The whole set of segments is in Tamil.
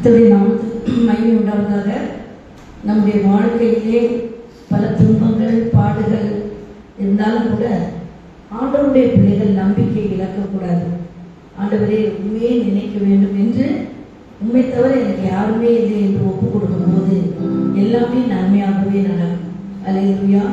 கர்த்தருடைய நாமத்துக்கு மகிமை உண்டாவதாக. நம்முடைய வாழ்க்கையிலே பல துன்பங்கள் பாடுகள் இருந்தாலும் கூட ஆண்டவருடைய பிள்ளைகள் நம்பிக்கை இழக்கக்கூடாது. ஆண்டவரே உண்மையே நினைக்க வேண்டும் என்று, உண்மை தவிர எனக்கு யாருமே இல்லை என்று ஒப்புக் கொடுக்கும் போது எல்லாமே நன்மையாகவே நடக்கும். அல்லேலூயா.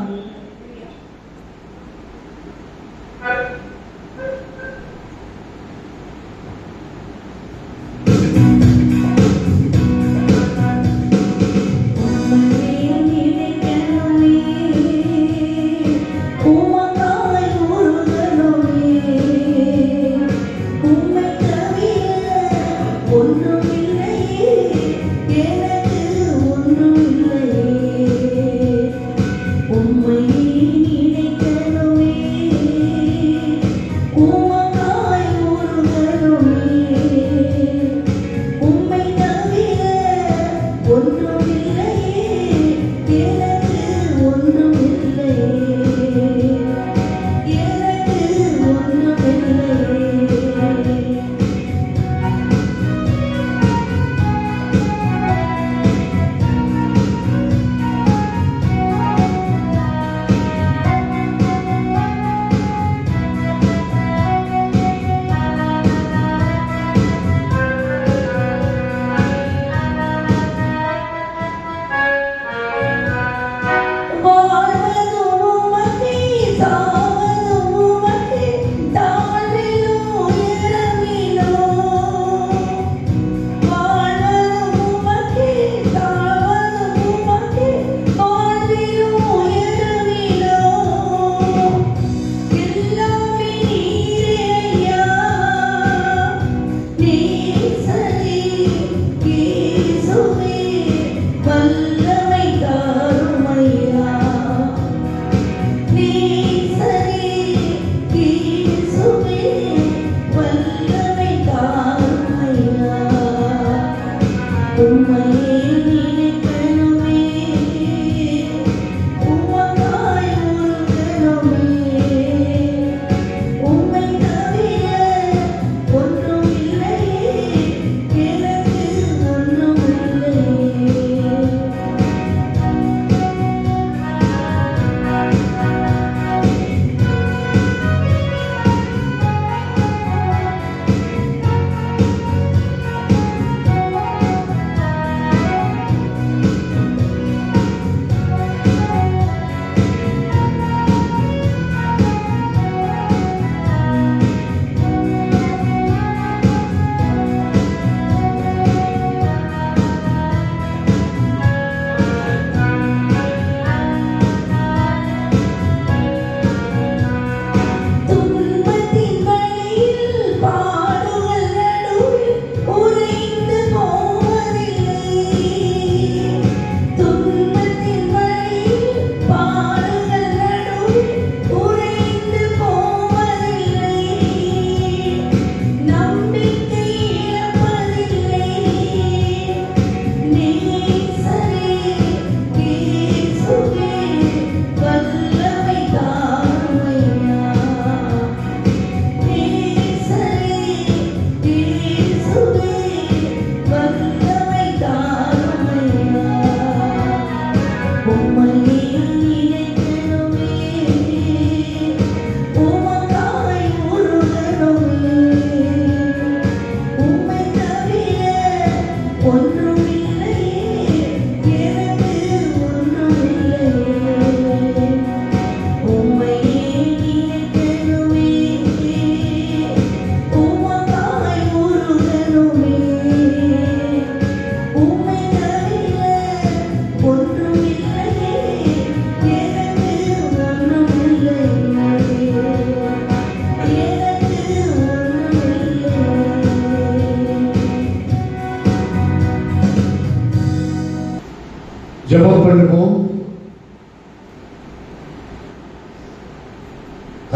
ஜெபம் பண்ணுவோம்.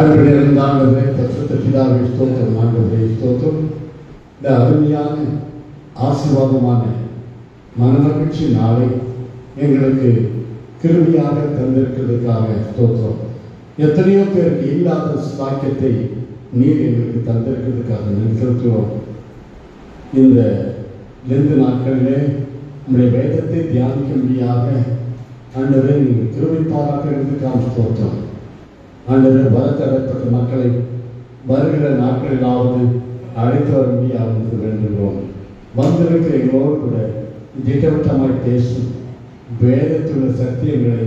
அன்புடைய ஆண்டவரே, பரிசுத்த பிதாவே ஸ்தோத்திரம். ஆண்டவரே ஸ்தோத்திரம். இந்த அருமையான ஆசீர்வாதமான மனமகிழ்ச்சி நாளை எங்களுக்கு கிருபையாக தந்திருக்கிறதுக்காக ஸ்தோத்திரம். எத்தனையோ பேருக்கு இல்லாத பாக்கியத்தை நீர் எங்களுக்கு தந்திருக்கிறதுக்காக நன்றி செலுத்துவோம். இந்த 2 நாட்களிலே நம்முடைய வேதத்தை தியானிக்கும்படியாக ஆண்டவரே நீங்கள் கிருபை பாராட்டுகிறதுக்காக ஸ்தோத்திரம். ஆண்டவரே வரத்தடைப்பட்ட மக்களை வருகிற நாட்களிலாவது அழைத்து வரும்படியாக வேண்டுகிறோம். வந்திருக்கிற எங்களோடு கூட திட்டவட்டமாய் பேசும் வேதத்தில் உள்ள சத்தியங்களை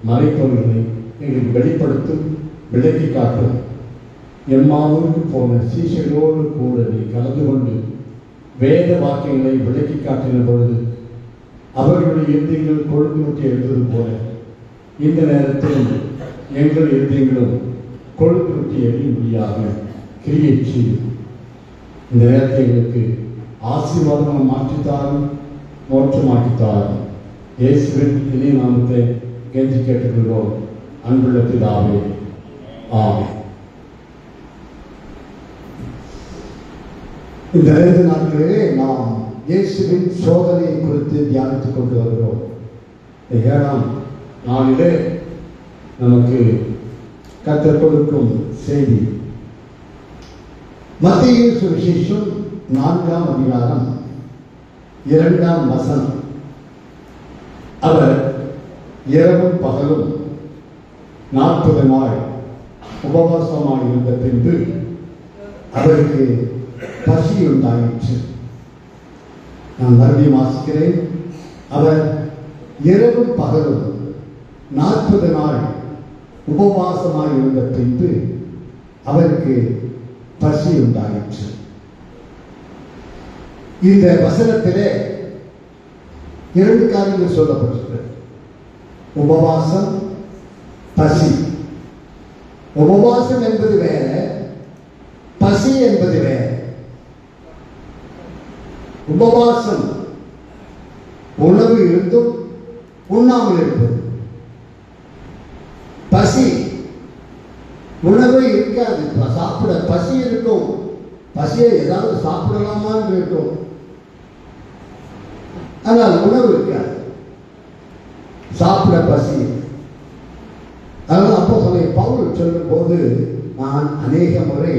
மறைப்பவர்களை எங்களுக்கு வெளிப்படுத்தும், விளக்கி காட்டும். எம்மாவூருக்கு போன சீஷர்களோடு கூட நீ கலந்து கொண்டு வேத வாக்கியங்களை விளக்கி காட்டின பொழுது அவர்களுடைய இருதயங்கள் கொழுந்து ஊட்டி எழுந்தது போல இந்த நேரத்தில் எங்கள் இருதயங்களும் கொழுந்து ஊட்டி எறியும்படியாக கிரியை செய்யும். இந்த நேரத்தை எங்களுக்கு ஆசீர்வாதமாக மாற்றித்தாரும், மோட்சமாக்கித்தாரும். இயேசுவின் இனிய நாமத்தை கெஞ்சி கேட்டுக்கொள்வோம். அன்புள்ள பிதாவே, ஆமென். இந்த 2 நாட்களிலே நாம் இயேசுவின் சோதனையை குறித்து தியானித்துக் கொண்டு வருகிறோம். 7ஆம் நாளிலே நமக்கு கர்த்தர் கொடுக்கும் செய்தி மத்தேயு சுவிசேஷம் 4ஆம் அதிகாரம் 2ஆம் வசனம். அவர் இரவும் பகலும் 40 நாள் உபவாசமாக இருந்த பின்பு அவருக்கு பசி உண்டாயிற்று. நான் மறுபடியும் வாசிக்கிறேன். அவர் இரவும் பகலும் 40 நாள் உபவாசமாக இருந்த பின்பு அவருக்கு பசி உண்டாயிற்று. இந்த வசனத்திலே 2 காரியங்கள் சொல்லப்பட்டிருக்கிறது. உபவாசம், பசி. உபவாசம் என்பது வேற, பசி என்பது வேற. உபவாசம் உணவு இருந்தும் உண்ணாமல் இருப்பது. பசி உணவு இருக்காது, சாப்பிட பசி இருக்கும். பசியை ஏதாவது சாப்பிடலாமா இருக்கும், ஆனால் உணவு இருக்காது, சாப்பிட பசி. அதனால் அப்போஸ்தலனாகிய பவுல் சொல்லும் போது, நான் அநேக முறை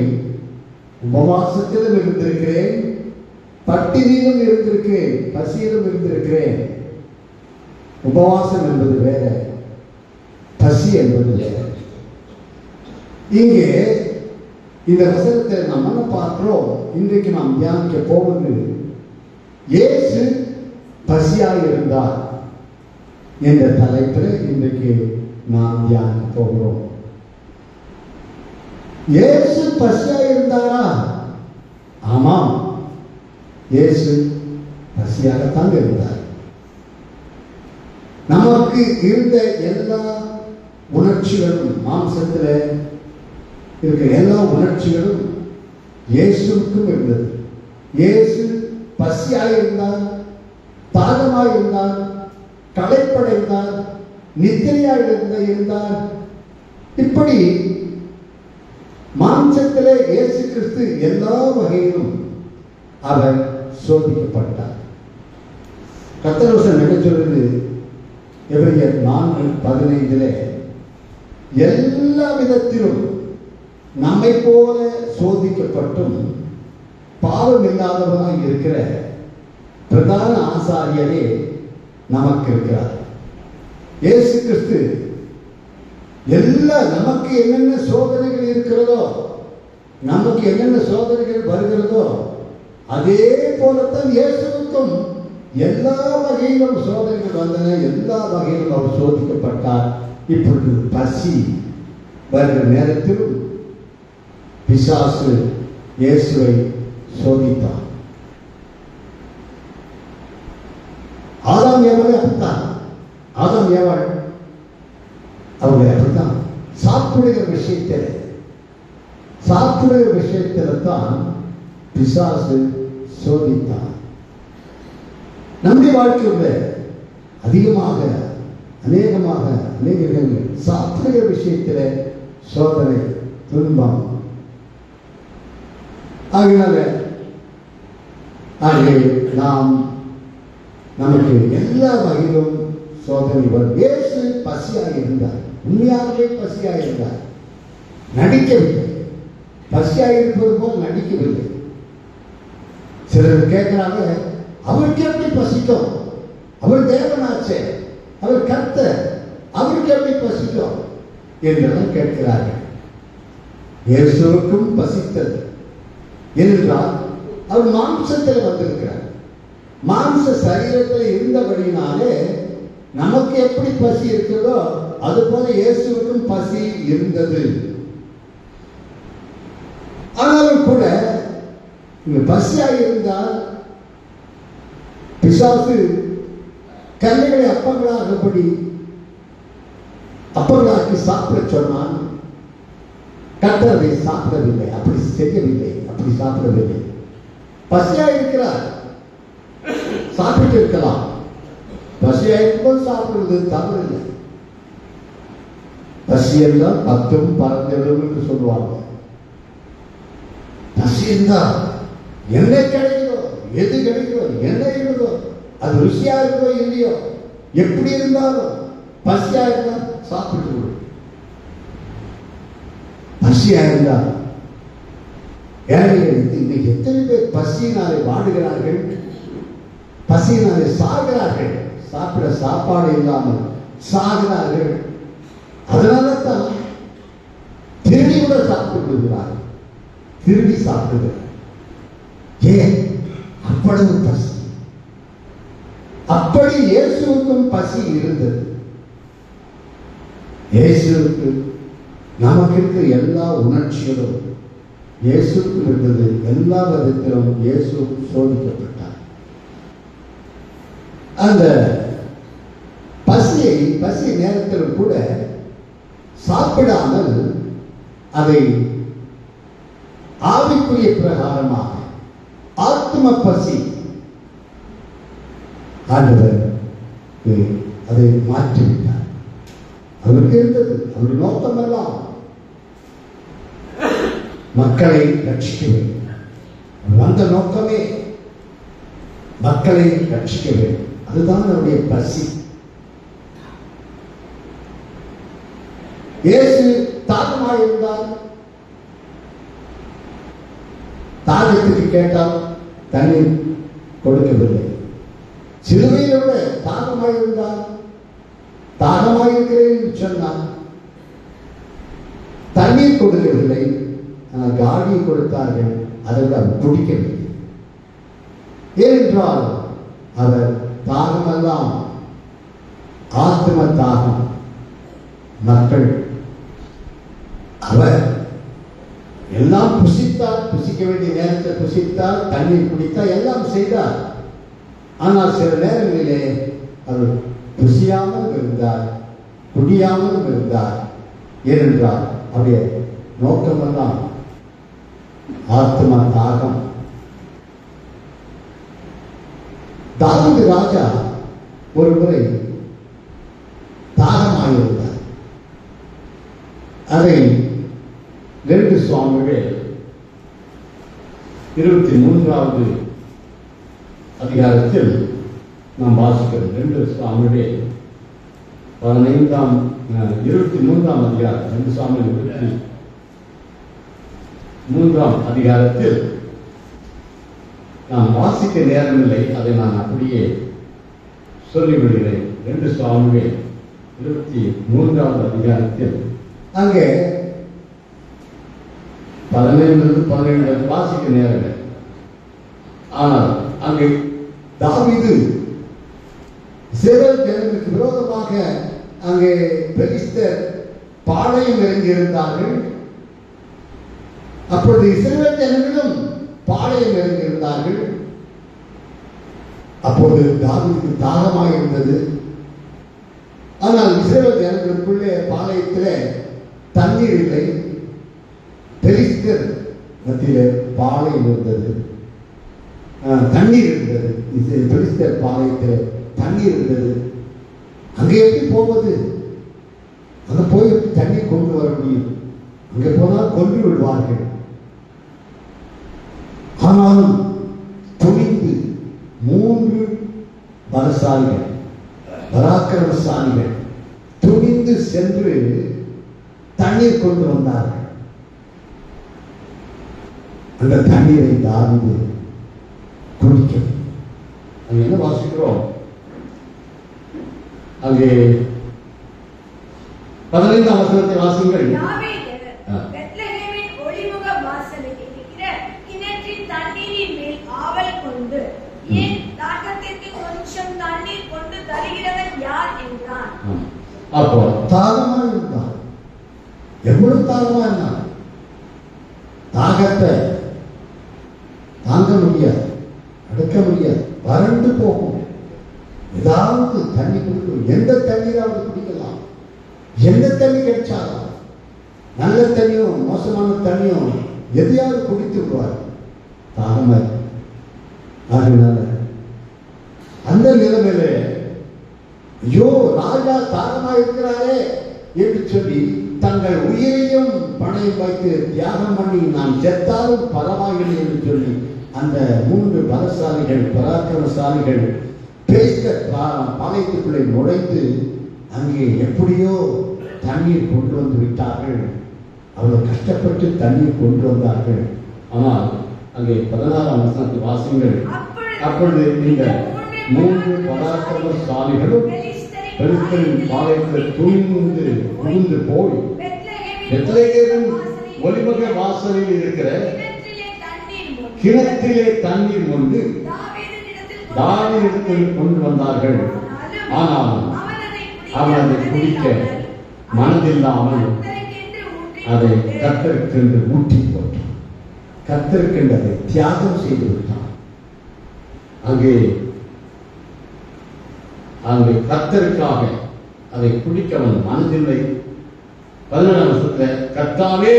உபவாசத்திலும் இருந்திருக்கிறேன், பட்டினியிலும் இருந்திருக்கிறேன், பசியிலும் இருந்திருக்கிறேன். உபவாசம் என்பது வேற, பசி என்பது வேற. இங்கே இந்த வசனத்தை நாம் என்ன பார்க்கிறோம்? இன்றைக்கு நாம் தியானிக்க போவது, இயேசு பசியாக இருந்தார் என்ற தலைப்பில் இன்றைக்கு நாம் தியானிக்க போகிறோம். இயேசு பசியாக இருந்தாரா? ஆமாம், இயேசு பசியாகத்தான் இருந்தார். நமக்கு இருந்த எல்லா உணர்ச்சிகளும், மாம்சத்தில் இருக்கிற எல்லா உணர்ச்சிகளும் இயேசுவுக்கும் இருந்தது. இயேசு பசியாக இருந்தார், தாகமாக இருந்தார், களைப்படைந்தார், நித்திரையாக இருந்தார். இப்படி மாம்சத்திலே இயேசு கிறிஸ்து எல்லா வகையிலும் அவர் சோதிக்கப்பட்டார். கர்த்தர் என்ன சொல்றது? எபிரேயர் 4:15 எல்லா விதத்திலும் நம்மை போல சோதிக்கப்பட்டும் பாவம் இல்லாதவனாக இருக்கிற பிரதான ஆசாரியரே நமக்கு இருக்கிறார். இயேசு கிறிஸ்து எல்லா நமக்கு என்னென்ன சோதனைகள் இருக்கிறதோ, நமக்கு என்னென்ன சோதனைகள் வருகிறதோ, அதே போலத்தான் இயேசுவுக்கும் எல்லா வகையிலும் சோதனைகள் வந்தன. எல்லா வகையிலும் அவர் சோதிக்கப்பட்டார். இப்பொழுது பசி வருகிற நேரத்திலும் பிசாசு இயேசுவை சோதித்தான். ஆதாம் ஏவாளை அப்படித்தான். ஆதாம் ஏவாள் அவங்க அப்படித்தான். சாப்பிடுகிற விஷயத்தில் தான் பிசாசு சோதித்தான். நம்முடைய வாழ்க்கையில் அதிகமாக அநேகர்கள் சாப்பிடுகிற விஷயத்தில் சோதனை, துன்பம். நமக்கு எல்லா வகையிலும் சோதனை வரும். இயேசு பசியாக இருந்தார், உண்மையாகவே பசியாக இருந்தார், நடிக்கவில்லை. பசியாக இருப்பது போல் நடிக்கவில்லை. சிலர் கேட்கிறாங்க, அவருக்கு எப்படி பசிக்கும்? அவர் தேவனாச்சே, அவர் கர்த்தர், அவருக்கு எப்படி பசிக்கும் என்றெல்லாம் கேட்கிறார்கள். இயேசுவுக்கும் பசித்தது என்றால் அவர் மாம்சத்தில் வந்திருக்கிறார். மாம்ச சரீரத்தில் இருந்தபடினாலே நமக்கு எப்படி பசி இருக்கிறதோ அது போல இயேசுவுக்கும் பசி இருந்தது. ஆனாலும் கூட பசியாக இருந்தால் பிசாசு கல்லுகளை அப்பங்களாக்கி சாப்பிட சொன்னான். கர்த்தர் அதை சாப்பிடவில்லை, அப்படி செய்யவில்லை, அப்படி சாப்பிடவில்லை. பசியா இருக்கிறார், சாப்பிட்டு இருக்கலாம். பசியா இருக்கும்போது சாப்பிடுறது தவறு இல்லை. பசி என்றால் 10 பறந்துடும் என்று சொல்லுவாங்க. பசி இருந்தால் என்ன கிடைக்கிறோ, எது கிடைக்கிறோ, என்ன இருக்கிறதோ, அது ருசியா இருக்கோ இல்லையோ, எப்படி இருந்தாலும் பசியா இருந்தா சாப்பிட்டு. பசியா இருந்தா ஏழைகள் இன்னைக்கு எத்தனை பேர் பசியினாலே வாடுகிறார்கள், பசியினாலே சாகிறார்கள். சாப்பிட சாப்பாடு இல்லாமல் சாகிறார்கள். அதனால தான் திருடி கூட சாப்பிட்டு விடுகிறார்கள். திருடி சாப்பிடுகிறார். ஏன்? அவ்வளவு பசி. அப்படி இயேசுவுக்கும் பசி இருந்தது. இயேசுவுக்கு நமக்கு இருக்க எல்லா உணர்ச்சிகளும் இயேசுக்கு இருந்தது. எல்லா விதத்திலும் இயேசு சோதிக்கப்பட்டார். அந்த பசி நேரத்தில் கூட சாப்பிடாமல் அதை ஆவிக்குரிய பிரகாரமாக ஆத்ம பசி ஆண்டவர் அதை மாற்றிவிட்டார். அவருக்கு இருந்தது, அவருடைய நோக்கம் எல்லாம் மக்களை ரட்சிக்க வேண்டும். அந்த நோக்கமே மக்களை ரட்சிக்க வேண்டும். அதுதான் அவருடைய பசி. இயேசு தாகமாயிருந்தால் தாகத்துக்கு கேட்டால் தண்ணீர் கொடுக்கவில்லை. சிலுவையில் விட தாகமாயிருந்தால் தாகமாயிருக்கிறேன் என்று சொன்னார், தண்ணீர் கொடுக்கவில்லை, காடி கொடுத்தார்கள். அதை விட அவர் குடிக்கவில்லை. ஏனென்றால் அவர் தாகமெல்லாம் ஆத்ம தாகம். மக்கள் அவர் எல்லாம் புசித்தார், புசிக்க வேண்டிய நேரத்தில் புசித்தார், தண்ணீர் குடித்தார், எல்லாம் செய்தார். ஆனால் சில நேரங்களிலே அவர் புசியாமல் இருந்தார், குடியாமல் இருந்தார். ஏனென்றால் அவருடைய நோக்கமெல்லாம் ஆத்ம தாகம். தாவீது ராஜா ஒரு முறை தாகமாயிருந்தார். அதை 2 சாமுவேல் 23வது அதிகாரத்தில் நாம் வாசிக்கிறோம். 2 சாமுவேல் 23ஆம் அதிகாரம், 2 சாமுவேல் 23ஆம் அதிகாரத்தில் நாம் வாசிக்க நேரமில்லை, அதை நான் அப்படியே சொல்லிவிடுகிறேன். 2 சாமுவேல் 23வது அதிகாரத்தில் அங்கே 15 வாசிக்க நேரமில்லை. ஆனால் அங்கே தாவீது இஸ்ரவேல் ஜனங்களுக்கு விரோதமாக அங்கே பெலிஸ்தர் பாளையம் இறங்கியிருந்தார்கள். அப்பொழுது இஸ்ரவேல் ஜனங்களும் பாளையம் இறங்கியிருந்தார்கள். அப்போது தாவீதுக்கு தாகமாக இருந்தது. ஆனால் இஸ்ரவேல் ஜனங்களுக்குள்ளே பாளையத்திலே தண்ணீர் இல்லை. பெலிஸ்தர் மத்தியிலே பாளையம் இருந்தது, தண்ணீர் இருந்தது. பெலிஸ்தர் பாளையத்தில் தண்ணீர் இருந்தது. அங்கே எப்படி போவது? அங்க போய் தண்ணீர் கொண்டு வர முடியும்? அங்கே போனால் கொன்று விடுவார்கள். ஆனாலும் துணிந்து 3 பலசாலிகள், பராக்கிரமசாலிகள் துணிந்து சென்று தண்ணீர் கொண்டு வந்தார்கள். அந்த தண்ணீரை தாவீது குடிக்கவில்லை. அங்க என்ன வாசிக்கிறோம்? அங்கே 15ஆம் வசனத்தை வாசிங்கள். பெத்லகேமின் ஒளிமுக வாசலில் இருக்கிற கிணற்றின் தண்ணீரின் மேல் ஆவல் கொண்டு, என் தாகத்திற்கு கொஞ்சம் தண்ணீர் கொண்டு தருகிறவன் யார் என்றான். அப்போ தாகமா இருந்தான். எவ்வளவு தாகமா இருந்தான்? தாகத்தை தாங்க முடியாது, அடக்க முடியாது, வறண்டு போகும். ஏதாவது தண்ணி குடிக்கும். எந்த தண்ணீராவது குடிக்கலாம். எந்த தண்ணி கிடைச்சாலும், நல்ல தண்ணியும் மோசமான தண்ணியும் எதையாவது குடித்து விடுவார். தாகமா அதனால அந்த நிலைமையில ஐயோ ராஜா தாகமா இருக்கிறாரே என்று சொல்லி தங்கள் உயிரையும் பணையம் வைத்து தியாகம் பண்ணி நாம் செத்தாலும் பரவாயில்லை என்று சொல்லி அந்த 3 பலசாலிகள், பராக்கிரமசாலிகள் பேச பாளையத்துக்குள்ளே நுழைந்து அங்கே எப்படியோ தண்ணீர் கொண்டு வந்து விட்டார்கள். அவர்கள் கஷ்டப்பட்டு தண்ணீர் கொண்டு வந்தார்கள். ஆனால் அங்கே 16ஆம் வசனத்தை வாசிங்கள். அப்பொழுது இந்த 3 பராக்கிரமசாலிகளும் பெலிஸ்தரின் பாளையத்தில் துணிந்து போய் பெத்லகேமின் ஒலிமுக வாசலில் இருக்கிற கிணற்றிலே தண்ணீர் கொண்டு தாவீதிடத்தில் கொண்டு வந்தார்கள். ஆனாலும் அவன் அதை குடிக்க மனதில்லாமல் அதை கர்த்தருக்கென்று ஊற்றி போட்டான். கர்த்தருக்கென்று அதை தியாகம் செய்து விட்டான். அங்கே கர்த்தருக்காக அதை குடிக்க அவன் மனதில்லை. 17ஆம் வசனத்தில் கர்த்தாவே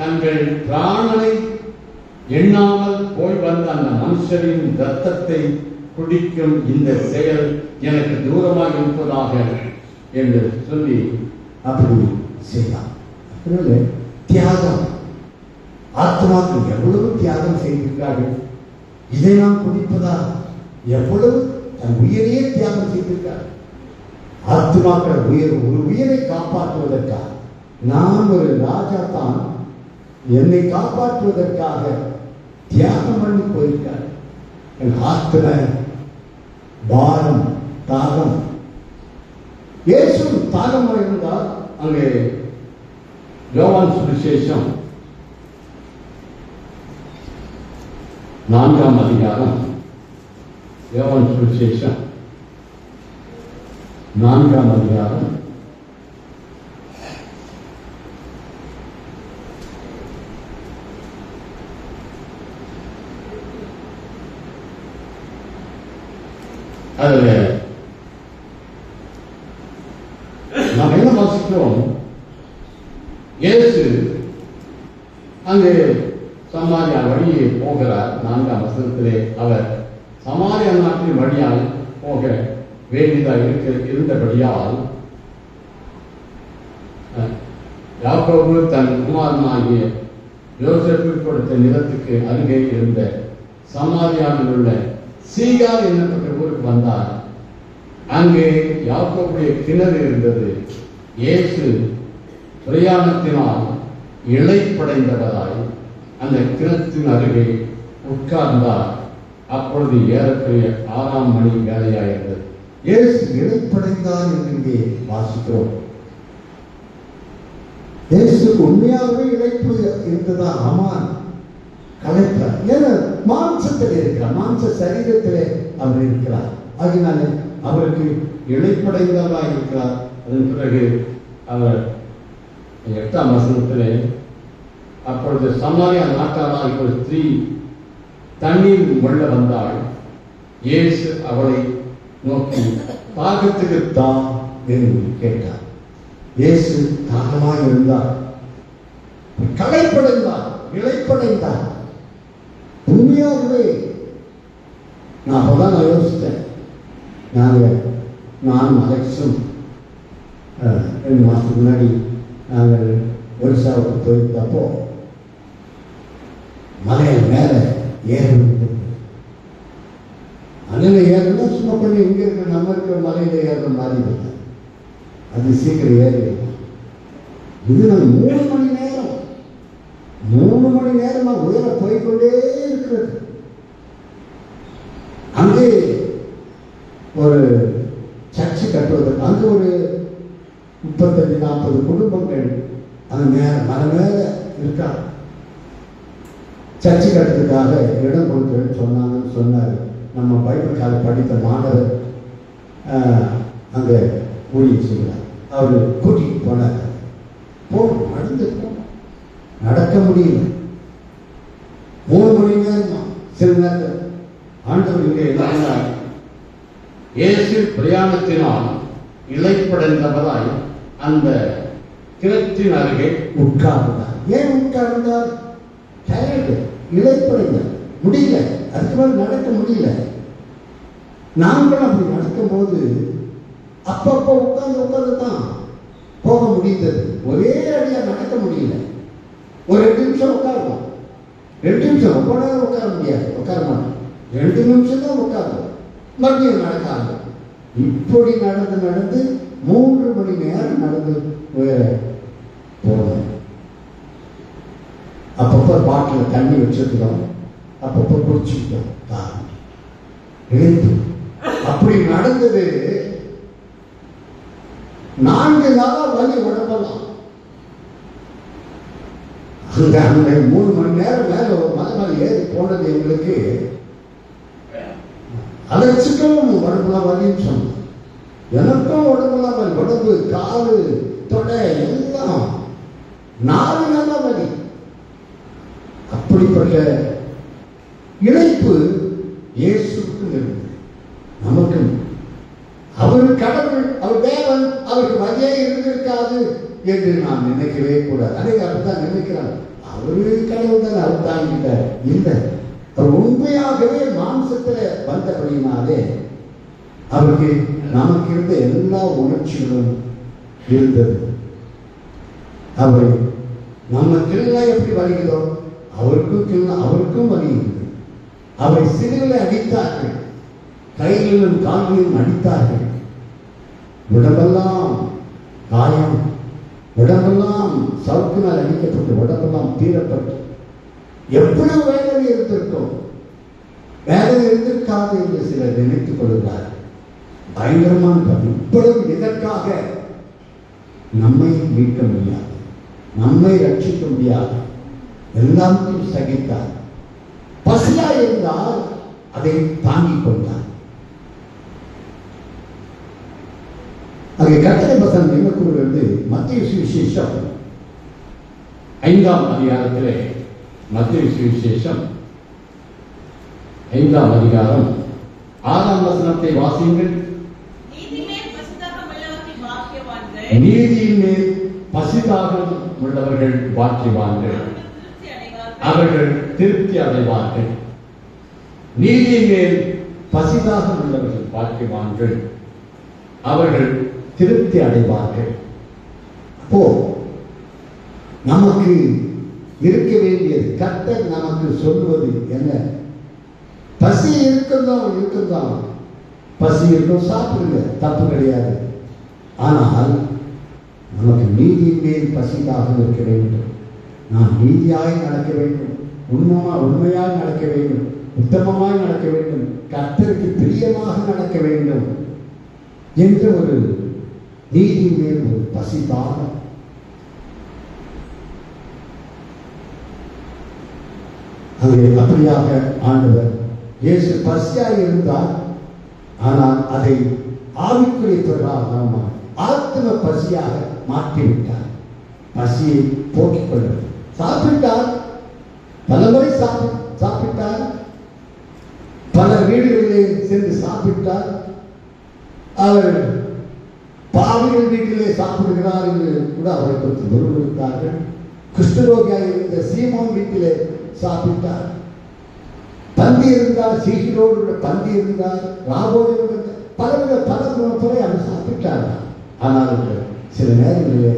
தங்கள் பிராணனை எண்ணாமல் போய் வந்த அந்த மனுஷரின் ரத்தத்தை குடிக்கும் இந்த செயல் எனக்கு தூரமாக இருப்பதாக என்று சொல்லி அப்படி செய்தான். தியாகம், ஆத்மாக்கள் எவ்வளவு தியாகம் செய்திருக்கார்கள். இதை நாம் குடிப்பதா? எவ்வளவு தன் உயிரையே தியாகம் செய்திருக்கார்கள். ஆத்மாக்கள் ஒரு உயிரை காப்பாற்றுவதற்காக, நான் ஒரு ராஜா தான், என்னை காப்பாற்றுவதற்காக தியாகம் பண்ணி போயிருக்கார். என் ஆத்ம பாரம், தாகம். இயேசு தாகமாக இருந்தால் அங்கே யோவான் சுவிசேஷம் 4ஆம் அதிகாரம், யோவான் சுவிசேஷம் 4ஆம் அதிகாரம் 'அதில் நாம் என்ன வாசிக்கிறோம்? இயேசு அங்கே சமாரியா வழியே போகிறார். 4ஆம் வசனத்திலே அவர் சமாரியா நாட்டின் வழியால் போக வேண்டியதாக இருந்தபடியால் யாக்கோபு தன் குமாரனாகிய யோசேப்புக்கு கொடுத்த நிலத்துக்கு அருகே இருந்த சமாரியாவில் உள்ள சீகார் என்னப்பட்ட ஊருக்கு வந்தார். அங்கே யாக்கோபுடைய கிணறு இருந்தது. இயேசு பிரயாணத்தினால் இளைப்படைந்தவராய் அந்த கிணற்றின் அருகே உட்கார்ந்தார். அப்பொழுது ஏறக்குறைய 6ஆம் மணி வேலையாயிருந்தது. இயேசு இளைப்படைந்தார் என்று இங்கே வாசிக்கிறோம். இயேசுக்கு உண்மையாகவே இழைப்பு இருந்ததா? ஆமான், கலைத்தார். ஏன்னா மாம்சத்தில் இருக்கிறார், மாம்ச சரீரத்திலே அவர் இருக்கிறார். அதனால அவருக்கு இழைப்படைந்தவராக இருக்கிறார். அதன் பிறகு அவர் 8ஆம் வசனத்திலே அப்பொழுது சமாரியா நாட்டாளால் ஒரு ஸ்திரீ தண்ணீர் மொள்ள வந்தாள். இயேசு அவளை நோக்கி தாகத்துக்கு தான் என்று கேட்டார். இயேசு தாகமாக இருந்தார், களைப்படைந்தார், இளைப்படைந்தார். உண்மையாகவே நான் அப்பதான் யோசித்தேன். நானும் அலெக்ஸும் 2 மாதத்துக்கு முன்னாடி நாங்கள் ஒரிசாவுக்கு போயிருந்தப்போ மலையில் மேலே ஏறுறது. மலையில் ஏறுனா சும்மா பண்ணி இங்கே இருக்கிற நம்ம இருக்கிற மலையில் ஏறுற மாதிரி இல்லை. அது சீக்கிரம் ஏறி இது நான் 3 மணி நேரமா உயர போய்கொண்டே இருக்கிறது. அங்கே ஒரு சர்ச்சு கட்டுவதற்கு அங்கே ஒரு 35-40 குடும்பங்கள் அந்த மலை மேல இருக்கா. சர்ச்சு கட்டுறதுக்காக இடம் கொடுக்குறேன்னு சொன்னாங்கன்னு சொன்னார். நம்ம பைபிள் கால படித்த மாணவர் அங்கே ஊழியம் செய்கிறார். அவர் கூட்டிகிட்டு போனார். நடந்து நடக்க முடியல. 3 மணி நேரம். சில நேரத்தில் ஆண்டவர் இங்கே என்ன, இயேசு பிரயாணத்தினால் இளைப்படைந்தவராய் அந்த கிணற்றின் அருகே உட்கார்ந்தார். ஏன் உட்கார்ந்தார்? இளைப்படைந்தார், முடியல, அதுக்கு மேல நடக்க முடியல. நாங்களும் அப்படி நடக்கும் போது அப்பப்போ உட்கார்ந்து தான் போக முடிந்தது. ஒரே அடியா நடக்க முடியல. ஒரு 2 நிமிஷம் உட்காருவோம், 2 நிமிஷம் ரொம்ப நேரம் உட்கார முடியாது, உட்கார மாட்டோம். 2 நிமிஷம் தான் உட்காருவோம், மறுபடியும் நடக்காது. இப்படி நடந்து 3 மணி நேரம் நடந்து வேற போனோம். அப்பப்போ பாட்டில் தண்ணி வச்சிருக்கிறோம், அப்பப்போ குடிச்சுக்கிட்டோம். அப்படி நடந்தது 4 நாளா வலி உடம்பெல்லாம். அந்த 3 மணி நேரம் மேல ஒரு மலை ஏறி போனது எங்களுக்கு அலட்சிக்கும் உடம்புலாம் வலின்னு சொன்னோம். எனக்கும் உடம்புலாம் வலி, உடம்பு, காலு, தொடை எல்லாம் 4 நாளா வலி. அப்படிப்பட்ட இழைப்பு இயேசுக்கு இருந்தது, நமக்கு. அவர் கடவுள், அவர் தேவன், அவருக்கு வழியே இருந்திருக்காது என்று நாம் நினைக்கவே கூடாது. அதே அப்படித்தான் நினைக்கிறார். அவரு கடவுள் தான், அவர் தாங்கிட்டார். இல்லை, அவர் உண்மையாகவே மாம்சத்துல வந்தபடினாலே அவருக்கு நமக்கு இருந்த எல்லா உணர்ச்சிகளும் இருந்தது. அவரை நம்ம கிள்ளை எப்படி வருகிறதோ அவருக்கும் வலி இருந்தது. அவரை சிலுவையில் அடித்தார்கள், கைகளிலும் கால்களிலும் அடித்தார்கள். உடம்பெல்லாம் காயம், உடம்பெல்லாம் சவுக்கினால் அடிக்கப்பட்டு, உடம்பெல்லாம் பீறப்பட்டு எவ்வளவு வேதனை இருந்திருக்கும். வேதனை இருந்திருக்காது என்று சிலர் நினைத்துக் கொள்கிறார். பயங்கரமான இவ்வளவு எதற்காக? நம்மை மீட்க முடியாது, நம்மை ரட்சிக்க முடியாது, எல்லாத்தையும் சகித்தார். பசியா இருந்தால் அதை தாங்கிக் கொண்டார். அங்கே கட்டளை வசனம் என்ன கூறுகிறது? மத்திய சுவிசேஷம் 5ஆம் அதிகாரத்திலே, மத்திய சுவிசேஷம் 5ஆம் அதிகாரம் 6ஆம் வசனத்தை வாசியுங்கள். நீதியின் மேல் பசிதாகம் உள்ளவர்கள் பாக்கியவான்கள், அவர்கள் திருப்தி அடைவார்கள். நீதியின் மேல் பசிதாகம் உள்ளவர்கள் பாக்கியவான்கள், அவர்கள் திருப்தி அடைவார்கள். அப்போ நமக்கு இருக்க வேண்டியது, கர்த்தர் நமக்கு சொல்வது என்ன? பசி இருக்குதான், பசி இருக்கும், சாப்பிடுங்க, தப்பு கிடையாது. ஆனால் நமக்கு நீதியின் மேல் பசிதாக இருக்க வேண்டும். நாம் நீதியாய் நடக்க வேண்டும், உண்மையாய் நடக்க வேண்டும், உத்தமமாய் நடக்க வேண்டும், கர்த்தருக்கு பிரியமாக நடக்க வேண்டும் என்ற ஒரு நீதியின் மேல் ஒரு பசிதாக அங்கே அப்படியாக ஆண்டவர் இயேசு பசியாக இருந்தார். ஆனால் அதை ஆவிக்குரிய பிரகாரமாக ஆத்ம பசியாக மாற்றிவிட்டார். பசியை போக்கிக் கொள்வது. சாப்பிட்டார், பலமுறை சாப்பிட்டார், பல வீடுகளிலே சென்று சாப்பிட்டார். அவர் பாவிகள் வீட்டிலே சாப்பிடுகிறார் என்று கூட அவரை பற்றி முருகெடுத்தார்கள். கிறிஸ்துரோகியாக இருந்த சீமோன் வீட்டிலே சாப்பிட்டார். பந்தி இருந்தார், சீக்கிரோடு பந்தி இருந்தார், ராபோடு பல முறை அவர் சாப்பிட்டார். ஆனால் சில நேரங்களிலே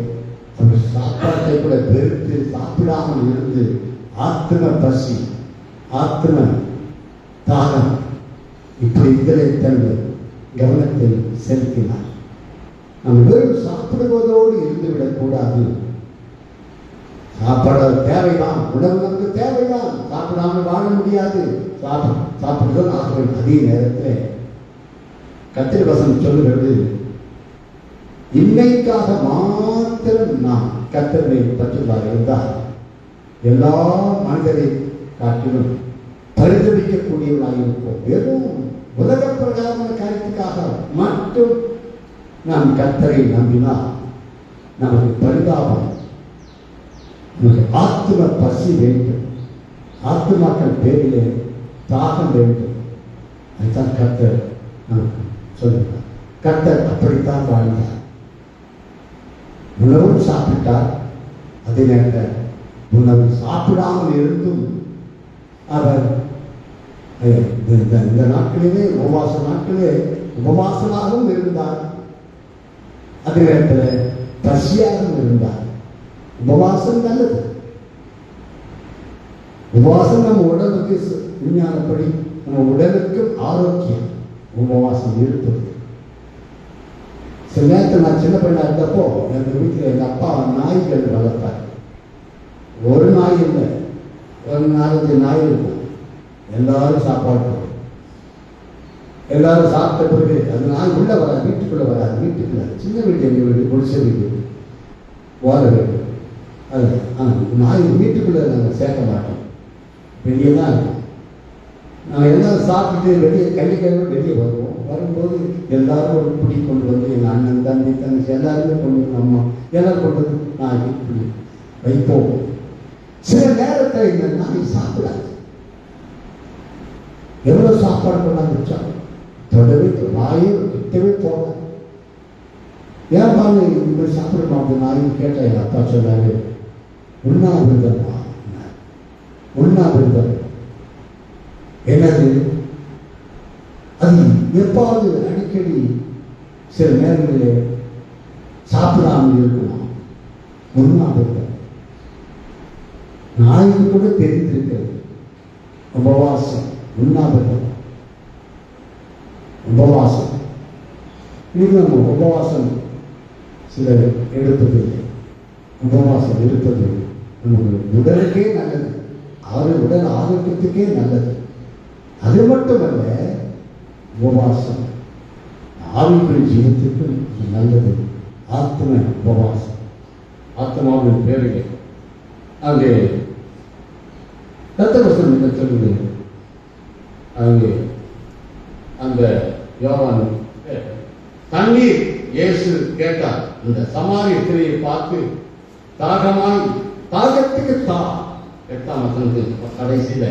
அவர் சாப்பாட்டை கூட வெறுத்து சாப்பிடாமல் இருந்து ஆத்ம பசி, ஆத்ம தாகம், இப்படி இதனை தன்னுடைய கவனத்தை செலுத்தினார். நாம் வெறும் சாப்பிடுவதோடு இருந்துவிடக் கூடாது. சாப்பாடு தேவைதான், உணவு நமக்கு தேவைதான், சாப்பிடாம வாழ முடியாது, சாப்பிடுதான் ஆக வேண்டும். அதே நேரத்தில் கர்த்தர் வசனம் சொல்லுகிறது, இன்னைக்காக மாத்திரம் நாம் கர்த்தரை பற்றுவதாக இருந்தால் எல்லா மனிதரை காட்டிலும் பரிதவிக்கக்கூடியவர்களாக இருப்போம். வெறும் உலக பிரகாரமான காரியத்துக்காக மட்டும் நாம் கர்த்தரை நம்பினால் நமக்கு பரிதாபம், நமக்கு ஆத்ம பசி வேண்டும், ஆத்மாக்கள் பேரிலே தாகம் வேண்டும். அதுதான் கர்த்தர் நமக்கு சொல்லுகிறார். கர்த்தர் அப்படித்தான் வாழ்ந்தார். உணவும் சாப்பிட்டார், அதே நேரத்தில் உணவு சாப்பிடாமல் இருந்தும் அவர் இந்த நாட்களிலே உபவாச நாட்களே உபவாசமாகவும் இருந்தார், அதே நேரத்தில் பசியாகவும் இருந்தார். உபவாசம் நல்லது. உபவாசம் நம்ம உடலுக்கு விஞ்ஞானப்படி நம்ம உடலுக்கும் ஆரோக்கியம் உபவாசம் இருப்பது. சில நேரத்தில் நான் சின்ன பையனா இருந்தப்போ எங்கள் வீட்டில் எங்கள் அப்பா நாய்கள் வளர்த்தார். ஒரு நாய் இல்லை, ஒரு 4-5 நாய் இருக்கும். எல்லாரும் சாப்பாடு போடும். எல்லாரும் சாப்பிட்ட பிறகு அது நாய் உள்ள வராது, வீட்டுக்குள்ள வராது. வீட்டுக்குள்ள சின்ன வீட்டு, எங்கள் வீடு குடிசை வீடு, ஓர வீடு. அது நாய் வீட்டுக்குள்ள நாங்கள் சேர்க்க மாட்டோம், வெளியே தான் இருக்கும். நாங்கள் எல்லாரும் சாப்பிட்டு வெளியே கண்டிப்பாக வெளியே வருவோம். வரும்போது எல்லாரும் ஒரு பிடி கொண்டு வந்து எங்கள் அண்ணன் தம்பி தங்கச்சி எல்லாருமே கொண்டு வந்து அம்மா எல்லாரும் கொண்டு வந்து நாய் இப்படி வைப்போம். சில நேரத்தில் இந்த நாய் சாப்பிடாது. எவ்வளோ சாப்பாடு கொண்டாந்து வச்சாலும் தொடவே நாயே கிட்டவே போக. ஏன் பாருங்க இந்த மாதிரி சாப்பிட மாட்டேன் நாயின்னு கேட்டால் எங்கள் அப்பா சொன்னாரு, உண்ணாவிரதமா? உண்ணாவிரதம் என்னது? அது எப்பாவது அடிக்கடி சில நேரங்களில் சாப்பிடாமல் இருக்குமா? உண்ணாவிரதம். நாய்க்கு கூட தெரிந்திருக்கிறது உபவாசம், உண்ணாவிரதம், உபவாசம். இது நம்ம உபவாசம் சிலர் எடுப்பதில்லை. உபவாசம் இருப்பது நமக்கு உடலுக்கே நல்லது, உடல் ஆரோக்கியத்துக்கே நல்லது. அது மட்டுமல்ல, உபவாசம் ஆவிக்குரிய ஜீவத்துக்கும் நல்லது. ஆத்ம உபவாசம், ஆத்மாவின் பேரிலே அங்கே தத்தவசம் என்ன சொல்லுது? அங்கே அந்த யோவான் தண்ணீர் இயேசு கேட்டார். அந்த சமாரிய ஸ்திரியை பார்த்து தாகத்துக்கு தா, 8ஆம் வசனத்தில் கடைசியில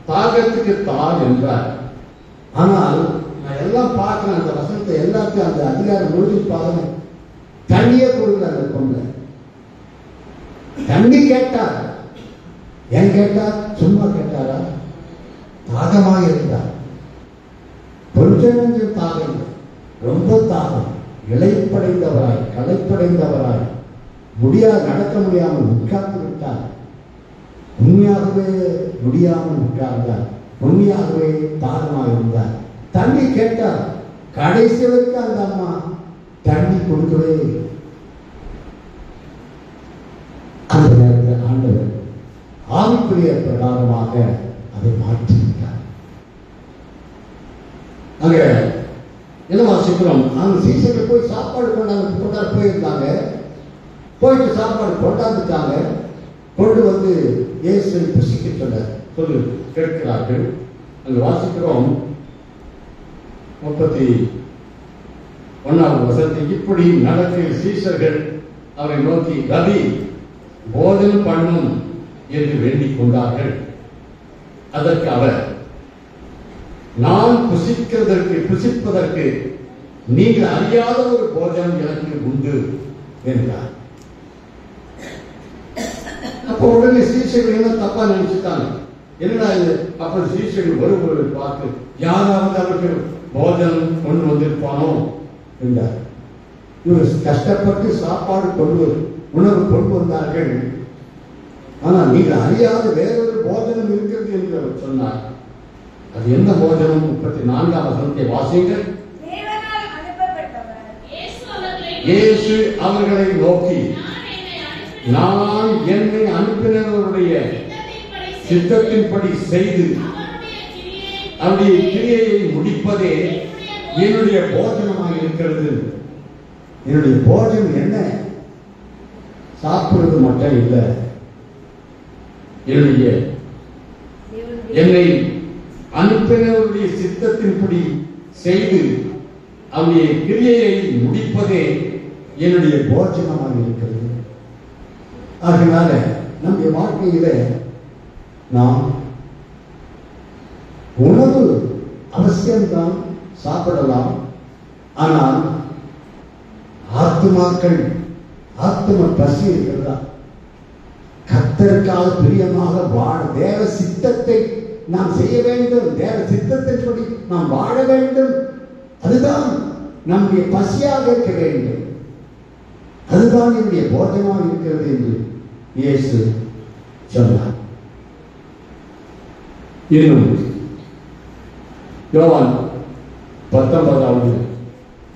தாகத்துக்கு தா என்றார். ஆனால் நான் எல்லாம் பார்க்கிறேன், அந்த வசனத்தை எல்லாத்தையும் அந்த அதிகாரம் முழுதி பார்க்கிறேன், தண்ணியே கொடுக்கல அந்த பொண்ணு. தண்ணி கேட்டார். ஏன் கேட்டார்? சும்மா கேட்டாரா? தாகமாக இருந்தார். கொஞ்சம் தாகம், ரொம்ப தாகம், இளைப்படைந்தவராய் களைப்படைந்தவராய் நடக்க முடியாமல் உட்கார்ந்து விட்டார். உண்மையாகவே முடியாமல் உட்கார்ந்தார். உண்மையாகவே தாகமாக இருந்தார். தண்ணி கேட்டார். கடைசி வரைக்கும் அந்த அம்மா தண்ணி கொடுக்கவே இல்லை. அந்த நேரத்தில் ஆண்டவர் ஆவிக்குரிய பிரகாரமாக அதை மாற்றிவிட்டார். அங்க என்ன வாசிக்கிறோம்? அந்த சீசனுக்கு போய் சாப்பாடு கொண்டாட போயிருந்தாங்க. போயிட்டு சாப்பாடு கொண்டாந்துட்டாங்க. கொண்டு வந்து இயேசு புசிக்க சொல்லி கேட்கிறார்கள். அங்க வாசிக்கிறோம் 31ஆம் வசனத்தில், இப்படி நடக்க சீசர்கள் அவரை நோக்கி, ரவி போதனை பண்ணும் என்று வேண்டிக் கொண்டார்கள். அதற்கு அவர், நான் புசிப்பதற்கு நீங்கள் அறியாத ஒரு போஜனம் எனக்கு உண்டு என்றார். அப்போ உடனே சீசர்கள் என்ன தப்பா நினைச்சுட்டாங்க. என்னடா இது? அப்ப சீசர்கள் ஒருவரை பார்த்து, யாராவது அவருக்கு போஜனம் கொண்டு வந்திருப்பானோ என்றார். இவர் கஷ்டப்பட்டு சாப்பாடு உணவு கொண்டு வந்தார்கள். ஆனால் நீங்கள் அறியாத வேறொரு போஜனம் இருக்கிறது என்று அவர் சொன்னார். அது என்ன போஜனம்? 34ஆம் வசனத்தை வாசியுங்கள். இயேசு அவர்களை நோக்கி, நான் என்னை அனுப்பினவருடைய சித்தத்தின்படி செய்து அவருடைய கிரியையை முடிப்பதே என்னுடைய போஜனமாக இருக்கிறது. என்னுடைய போஜனம் என்ன? சாப்பிடுறது மட்டும் இல்லை, என்னை அனுப்பினவருடைய சித்தத்தின்படி செய்து அவருடைய கிரியையை முடிப்பதே என்னுடைய போஜனமாக இருக்கிறது. அதனால நம்முடைய வாழ்க்கையில நாம் உணவு அவசியம்தான், சாப்பிடலாம். ஆனால் ஆத்துமாக்கள் ஆத்தும பசி இருக்கிறதா? கர்த்தருக்காக பிரியமாக வாழ தேவ சித்தத்தை நாம் செய்ய வேண்டும். தேவ சித்தத்தின்படி நாம் வாழ வேண்டும். அதுதான் நம்முடைய பசியாக இருக்க வேண்டும். அதுதான் என்னுடைய போஜனமாக இருக்கிறது என்று இயேசு சொன்னார். இன்னும் யோவான் 19வது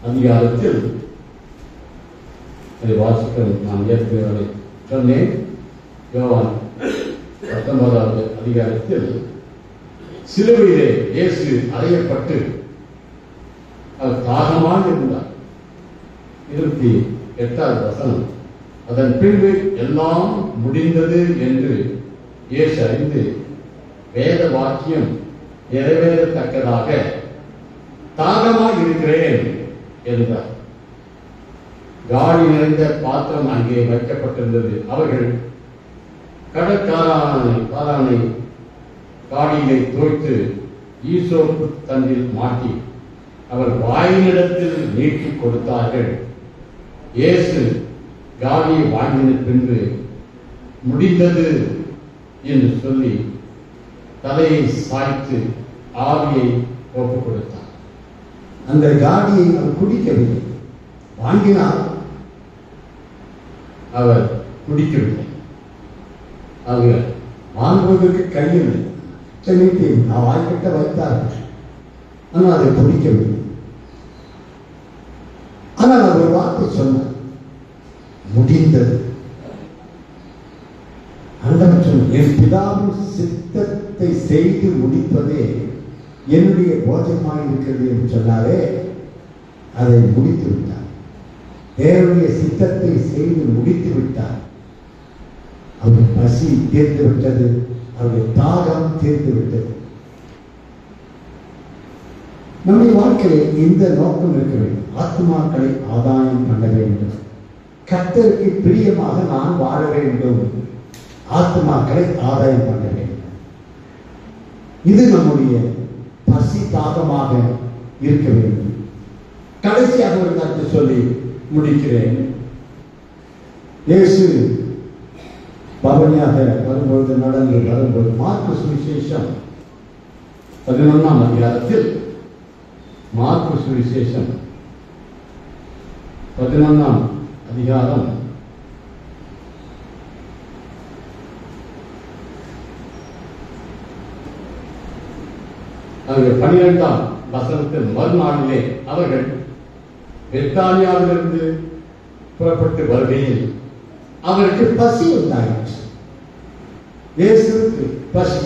அதிகாரத்தில் அதை வாசிக்க நான் ஏற்கனவே சொன்னேன். யோவான் 19வது அதிகாரத்தில் சிலுவையிலே இயேசு அறையப்பட்டு அவர் தாகமாக இருந்தார். 28வது வசனம், அதன் பின்பு எல்லாம் முடிந்தது என்று இயேசு அறிந்து வேத வாக்கியம் நிறைவேறத்தக்கதாக தாகமாக இருக்கிறேன் என்றார். காடி நிறைந்த பாத்திரம் அங்கே வைக்கப்பட்டிருந்தது. அவர்கள் கடற்காரனை காடியை தோய்த்து ஈசோப்பு தண்டில் மாட்டி அவர் வாயினிடத்தில் நீட்டி கொடுத்தார்கள். இயேசு காடியை வாங்கின பின்பு முடிந்தது என்று சொல்லி தலையை சாய்த்து ஆவியை ஒப்புக் கொடுத்தார். அந்த காடியை அவர் குடிக்கவில்லை, வாங்கினார், அவர் குடிக்கவில்லை. அவர் வாங்குவதற்கு கையில் நீட்டி வாய்க்கிட்ட வைத்தார்கள். ஆனால் அதை குடிக்கவில்லை. ஆனால் அவர் ஒரு வார்த்தை சொன்னார், முடிந்தது. ஆண்டவர் சொன்னார், என் பிதாவின் சித்தத்தை செய்து முடிப்பதே என்னுடைய போஜனமாக இருக்கிறது என்று சொன்னாரே, அதை முடித்து விட்டார். தேவனுடைய சித்தத்தை செய்து முடித்து விட்டார். அவர் பசி தீர்ந்து விட்டது, அவருடைய தாகம் தீர்ந்து விட்டது. நம்முடைய வாழ்க்கையில் இந்த நோக்கம் இருக்க வேண்டும். ஆத்மாக்களை ஆதாயம் பண்ண வேண்டும். கர்த்தருக்கு பிரியமாக நான் வாழ வேண்டும். ஆத்மாக்களை ஆதாயம் பண்ண வேண்டும். இது நம்முடைய பசி தாகமாக இருக்க வேண்டும். கடைசியாக ஒரு கருத்து சொல்லி முடிக்கிறேன். இயேசு பவனியாக வரும்பொழுது, நடந்து வரும்போது, மார்க்கு சுவிசேஷம் 11ஆம் அதிகாரத்தில், மார்க்கு சுவிசேஷம் 11ஆம் அதிகாரம் 12ஆம் வசனத்தில், மறுநாளிலே அவர்கள் பெத்தானியாவிலிருந்து புறப்பட்டு வருகையில் அவருக்கு பசி உண்டாயிற்று. இயேசுவுக்கு பசி,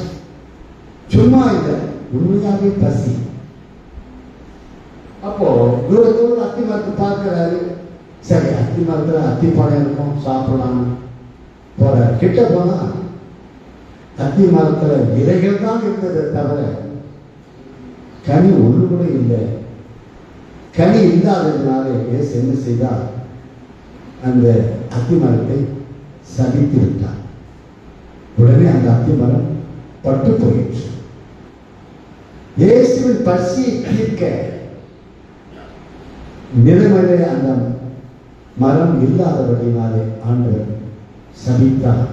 சும்மா இல்லை, உண்மையாவே பசி. அப்போ தூரத்தோடு அத்தி மரத்தை பார்க்கிறாரு. சரி, அத்தி மரத்துல அத்தி பழம் இருக்கும், சாப்பிடலாம் போறாரு. கிட்ட போனா அத்தி மரத்துல விதைகள் தான் இருந்ததை தவிர கனி ஒன்று கூட இல்லை. கனி இல்லாததுனால இயேசு என்ன செய்தார்? அந்த அத்தி மரத்தை சபித்து விட்டார். உடனே அந்த அத்தி மரம் பட்டு போயிற்று. இயேசுவின் பசியை தீர்க்க நிலைமையிலே அந்த மரம் இல்லாதபடினாலே ஆண்டவர் சபித்தார்.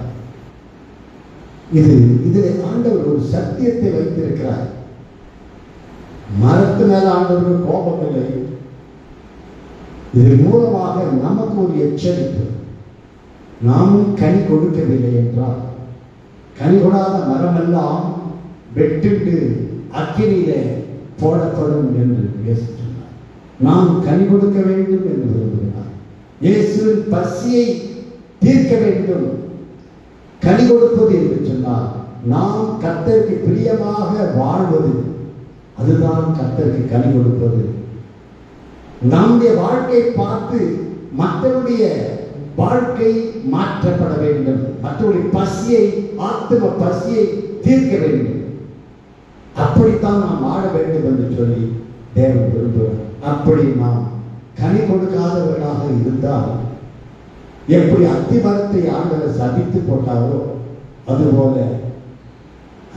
இதில் ஆண்டவர் ஒரு சத்தியத்தை வைத்திருக்கிறார். மரத்து மேல ஆண்டவருக்கு கோபம் இல்லை. இதன் மூலமாக நமக்கு ஒரு எச்சரிப்பு. நாமும் கனி கொடுக்கவில்லை என்றால், கனி கொடாத மரமெல்லாம் வெட்டுண்டு அக்கினியிலே போடப்படும் என்று இயேசு சொன்னார். நாம் கனி கொடுக்க வேண்டும் என்று விரும்புகிறார். இயேசுவின் பசியை தீர்க்க வேண்டும். கனி கொடுப்பது என்று சொன்னால் நாம் கர்த்தருக்கு பிரியமாக வாழ்வது, அதுதான் கர்த்தருக்கு கனி கொடுப்பது. நம்முடைய வாழ்க்கையை பார்த்து மற்றவருடைய வாழ்க்கை மாற்றப்பட வேண்டும். மற்றவருடைய பசியை, ஆத்ம பசியை தீர்க்க வேண்டும். அப்படித்தான் நாம் வாழ வேண்டும் என்று சொல்லி தேவன் விரும்புகிறார். அப்படி நாம் கனி கொடுக்காதவர்களாக இருந்தால், எப்படி அத்திமரத்தை ஆண்டவர் சபித்து போட்டாரோ அதுபோல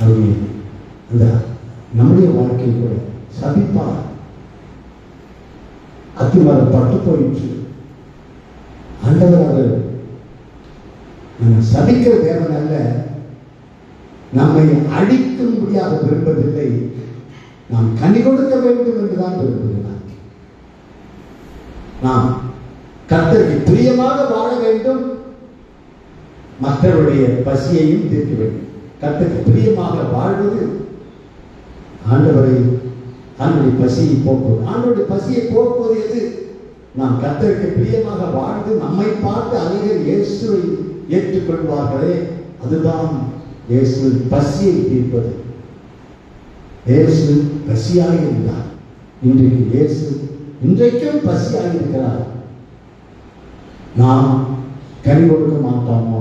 அவருடைய அந்த நம்முடைய வாழ்க்கை கூட சபிப்பார். அத்திமரம் பட்டு போயிற்று. ஆண்டவர் அவர் நம்ம சபிக்கிற தேவன் அல்ல, நம்மை அழிக்கும்படியாக விரும்பவில்லை. நாம் கனி கொடுக்க வேண்டும் என்றுதான் விரும்புகிறார். நாம் கர்த்தருக்கு பிரியமாக வாழ வேண்டும், மற்றவருடைய பசியையும் தீர்க்க வேண்டும். கர்த்தருக்கு பிரியமாக வாழ்வது ஆண்டவருடைய பசியை போக்குவது. ஆண்டவருடைய பசியை போக்குவது எது? நாம் கர்த்தருக்கு பிரியமாக வாழ்ந்து நம்மை பார்த்து அநேகர் இயேசுவை ஏற்றுக்கொள்வார்களே, அதுதான் இயேசு பசியை தீர்ப்பது. இயேசு பசியாக இருந்தார். இன்றைக்கு இயேசு இன்றைக்கும் பசியாக இருக்கிறார். நாம் கனி கொடுக்க மாட்டோமோ?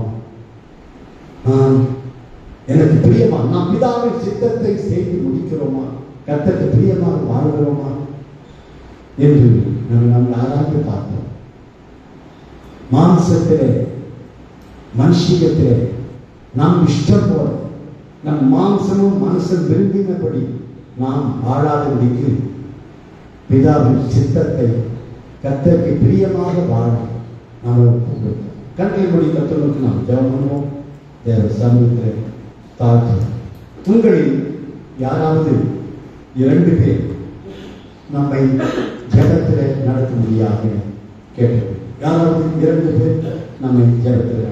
எனக்கு பிரியமா நாம் பிதாவின் சித்தத்தை செய்து முடிக்கிறோமா? கர்த்தருக்கு பிரியமாக வாழ்கிறோமா என்று நம்ம ஆராய்ந்து பார்த்தோம். மாம்சத்திலே, மனுஷியத்திலே நாம் இஷ்டம் போல நம் மாம்சமும் மனசும் விரும்பினபடி நாம் வாழாதபடிக்கு பிதாவின் சித்தத்தை கர்த்தருக்கு பிரியமாக வாழ நாம் கண்களை மொழி கத்தலுக்கு நாம் ஜெபம் பண்ணுவோம். தேவ சமூகத்தில் தாழ்த்து. உங்களில் யாராவது 2 பேர் நம்மை ஜெபத்தில் நடத்த முடியாது கேட்டது. யாராவது 2 பேர் நம்மை ஜெபத்தில்